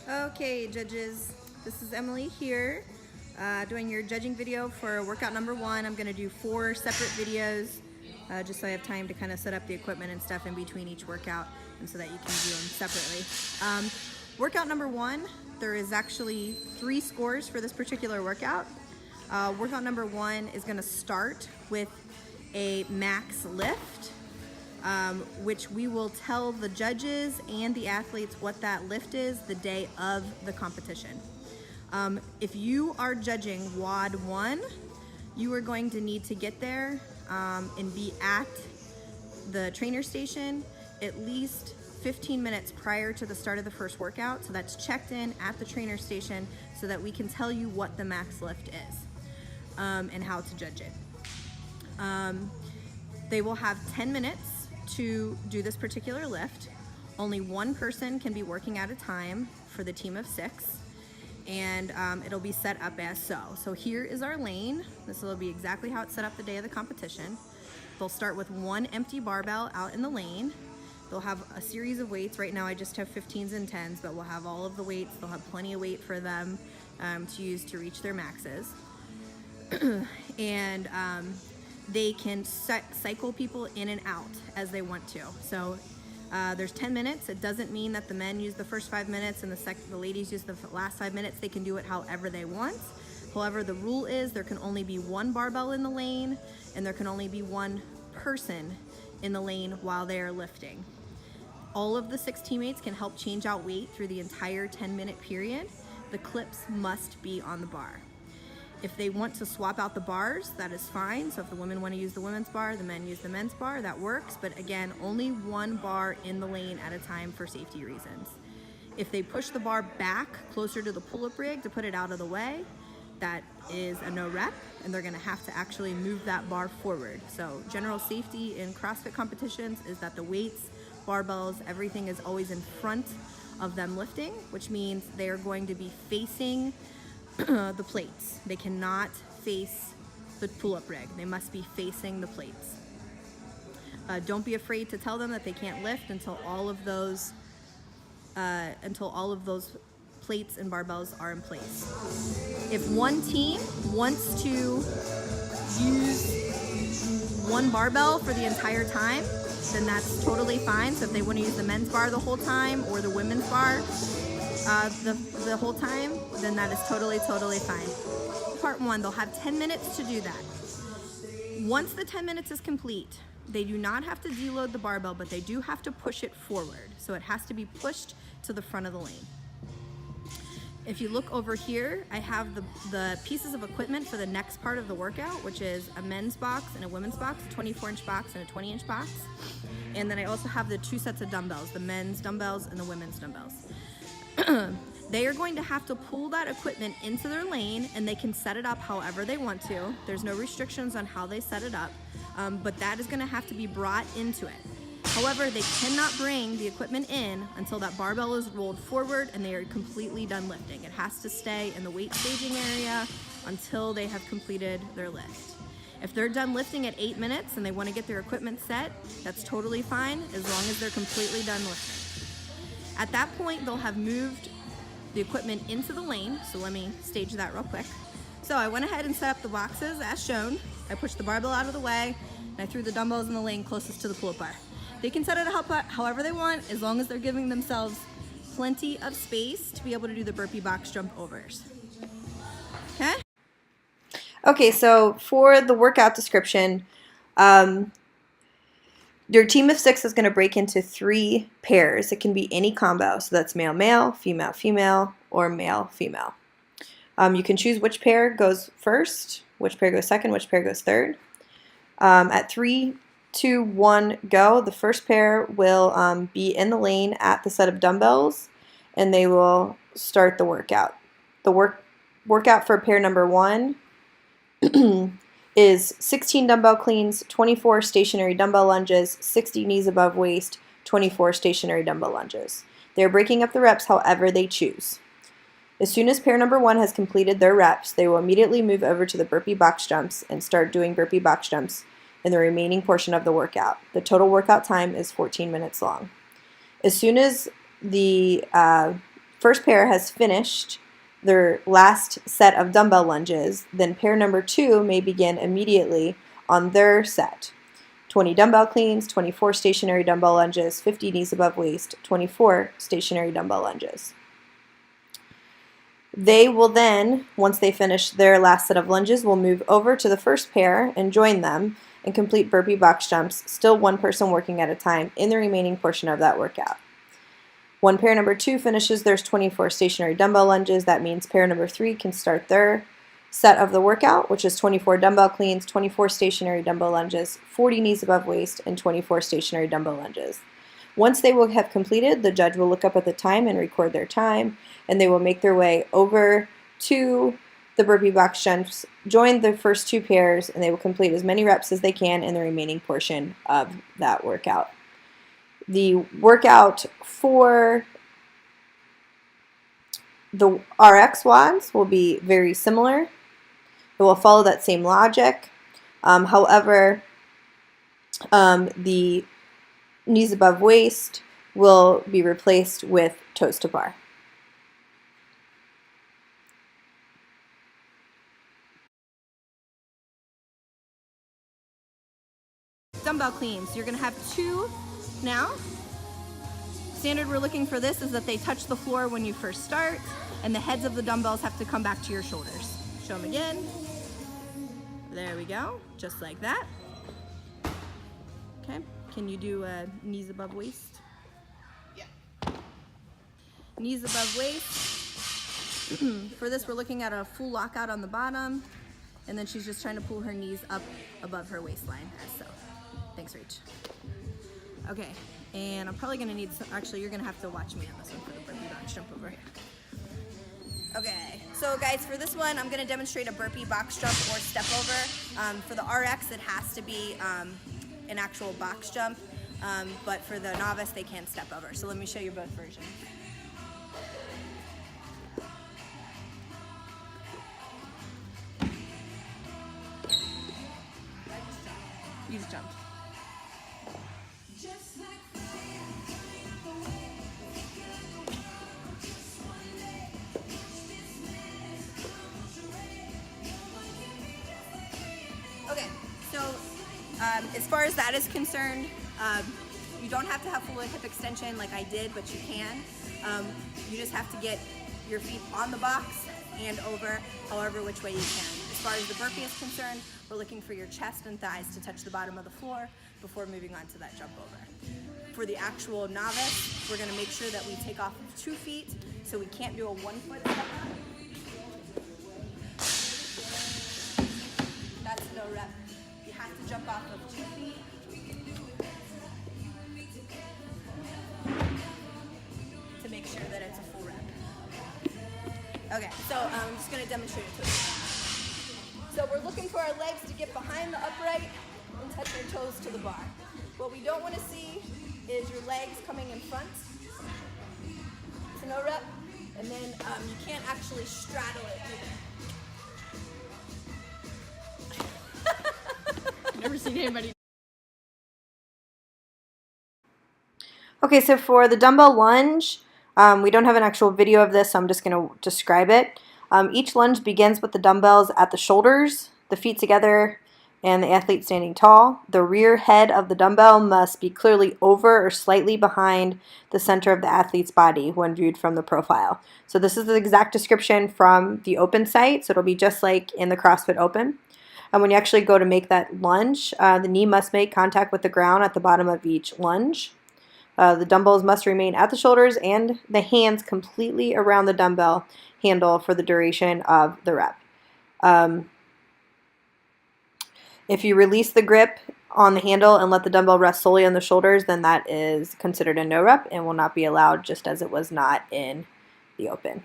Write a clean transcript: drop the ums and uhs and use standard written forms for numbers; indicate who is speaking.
Speaker 1: Okay, judges, this is Emily here, doing your judging video for workout number 1. I'm going to do 4 separate videos, just so I have time to kind of set up the equipment and stuff in between each workout, and so that you can view them separately. Workout number 1, there is actually 3 scores for this particular workout. Workout number 1 is going to start with a max lift. Which we will tell the judges and the athletes what that lift is the day of the competition. If you are judging WOD 1, you are going to need to get there and be at the trainer station at least 15 minutes prior to the start of the first workout. So that's checked in at the trainer station so that we can tell you what the max lift is and how to judge it. They will have 10 minutes to do this particular lift. Only one person can be working at a time for the team of 6, and it'll be set up as so. So here is our lane. This will be exactly how it's set up the day of the competition. They'll start with 1 empty barbell out in the lane. They'll have a series of weights. Right now I just have 15s and 10s, but we'll have all of the weights. They'll have plenty of weight for them to use to reach their maxes. And they can cycle people in and out as they want to. So there's 10 minutes. It doesn't mean that the men use the first 5 minutes and the ladies use the last 5 minutes. They can do it however they want. However, the rule is there can only be 1 barbell in the lane, and there can only be 1 person in the lane while they are lifting. All of the 6 teammates can help change out weight through the entire 10-minute period. The clips must be on the bar. If they want to swap out the bars, that is fine. So if the women want to use the women's bar, the men use the men's bar, that works. But again, only 1 bar in the lane at a time for safety reasons. If they push the bar back closer to the pull-up rig to put it out of the way, that is a no rep, and they're gonna have to actually move that bar forward. So general safety in CrossFit competitions is that the weights, barbells, everything is always in front of them lifting, which means they are going to be facing the plates. They cannot face the pull-up rig. They must be facing the plates. Don't be afraid to tell them that they can't lift until all of those plates and barbells are in place. If one team wants to use 1 barbell for the entire time, then that's totally fine. So if they want to use the men's bar the whole time or the women's bar the whole time, then that is totally fine. Part 1, they'll have 10 minutes to do that. Once the 10 minutes is complete, they do not have to deload the barbell, but they do have to push it forward. So it has to be pushed to the front of the lane. If you look over here, I have the pieces of equipment for the next part of the workout, which is a men's box and a women's box, a 24-inch box and a 20-inch box. And then I also have the 2 sets of dumbbells, the men's dumbbells and the women's dumbbells. They are going to have to pull that equipment into their lane, and they can set it up however they want to. There's no restrictions on how they set it up, but that is going to have to be brought into it. However, they cannot bring the equipment in until that barbell is rolled forward and they are completely done lifting. It has to stay in the weight staging area until they have completed their lift. If they're done lifting at 8 minutes and they want to get their equipment set, that's totally fine as long as they're completely done lifting. At that point, they'll have moved the equipment into the lane. So let me stage that real quick. So I went ahead and set up the boxes as shown. I pushed the barbell out of the way, and I threw the dumbbells in the lane closest to the pull-up bar. They can set it up however they want, as long as they're giving themselves plenty of space to be able to do the burpee box jump overs. Okay? Okay, so for the workout description, your team of 6 is going to break into 3 pairs. It can be any combo, so that's male-male, female-female, or male-female. You can choose which pair goes first, which pair goes second, which pair goes third. At 3, 2, 1, go, the first pair will be in the lane at the set of dumbbells, and they will start the workout. The workout for pair number 1 is 16 dumbbell cleans, 24 stationary dumbbell lunges, 60 knees above waist, 24 stationary dumbbell lunges. They are breaking up the reps however they choose. As soon as pair number 1 has completed their reps, they will immediately move over to the burpee box jumps and start doing burpee box jumps in the remaining portion of the workout. The total workout time is 14 minutes long. As soon as the first pair has finished their last set of dumbbell lunges, then pair number 2 may begin immediately on their set. 20 dumbbell cleans, 24 stationary dumbbell lunges, 50 knees above waist, 24 stationary dumbbell lunges. They will then, once they finish their last set of lunges, will move over to the first pair and join them and complete burpee box jumps, still one person working at a time in the remaining portion of that workout. When pair number 2 finishes their 24 stationary dumbbell lunges, that means pair number 3 can start their set of the workout, which is 24 dumbbell cleans, 24 stationary dumbbell lunges, 40 knees above waist, and 24 stationary dumbbell lunges. Once they will have completed, the judge will look up at the time and record their time, and they will make their way over to the burpee box jumps, join the first 2 pairs, and they will complete as many reps as they can in the remaining portion of that workout. The workout for the RX WODs will be very similar. It will follow that same logic. However, the knees above waist will be replaced with toes to bar. Dumbbell cleans. You're going to have 2 now. Standard we're looking for this is that they touch the floor when you first start, and the heads of the dumbbells have to come back to your shoulders. Show them again. There we go, just like that. Okay, can you do knees above waist? Yeah. Knees above waist. For this, we're looking at a full lockout on the bottom, and then she's just trying to pull her knees up above her waistline, as so. Thanks, Rach. Okay, and I'm probably gonna need some, actually you're gonna have to watch me on this one for the burpee box jump over. Okay, so guys, for this one, I'm gonna demonstrate a burpee box jump or step over. For the RX, it has to be an actual box jump, but for the novice, they can step over. So let me show you both versions. You just jumped. Okay, so as far as that is concerned, you don't have to have full hip extension like I did, but you can. You just have to get your feet on the box and over, however which way you can. As far as the burpee is concerned, we're looking for your chest and thighs to touch the bottom of the floor before moving on to that jump over. For the actual novice, we're gonna make sure that we take off of 2 feet, so we can't do a 1-foot step up. That's no rep. You have to jump off of 2 feet. To make sure that it's a full rep. Okay, so I'm just gonna demonstrate it to you. So we're looking for our legs to get behind the upright and touch your toes to the bar. What we don't want to see is your legs coming in front to no rep, and then you can't actually straddle it either. Never seen anybody. Okay, so for the dumbbell lunge, we don't have an actual video of this, so I'm just going to describe it. Each lunge begins with the dumbbells at the shoulders, the feet together, and the athlete standing tall. The rear head of the dumbbell must be clearly over or slightly behind the center of the athlete's body when viewed from the profile. So this is the exact description from the Open site, so it'll be just like in the CrossFit Open. And when you actually go to make that lunge, the knee must make contact with the ground at the bottom of each lunge. The dumbbells must remain at the shoulders and the hands completely around the dumbbell handle for the duration of the rep. If you release the grip on the handle and let the dumbbell rest solely on the shoulders, then that is considered a no rep and will not be allowed, just as it was not in the Open.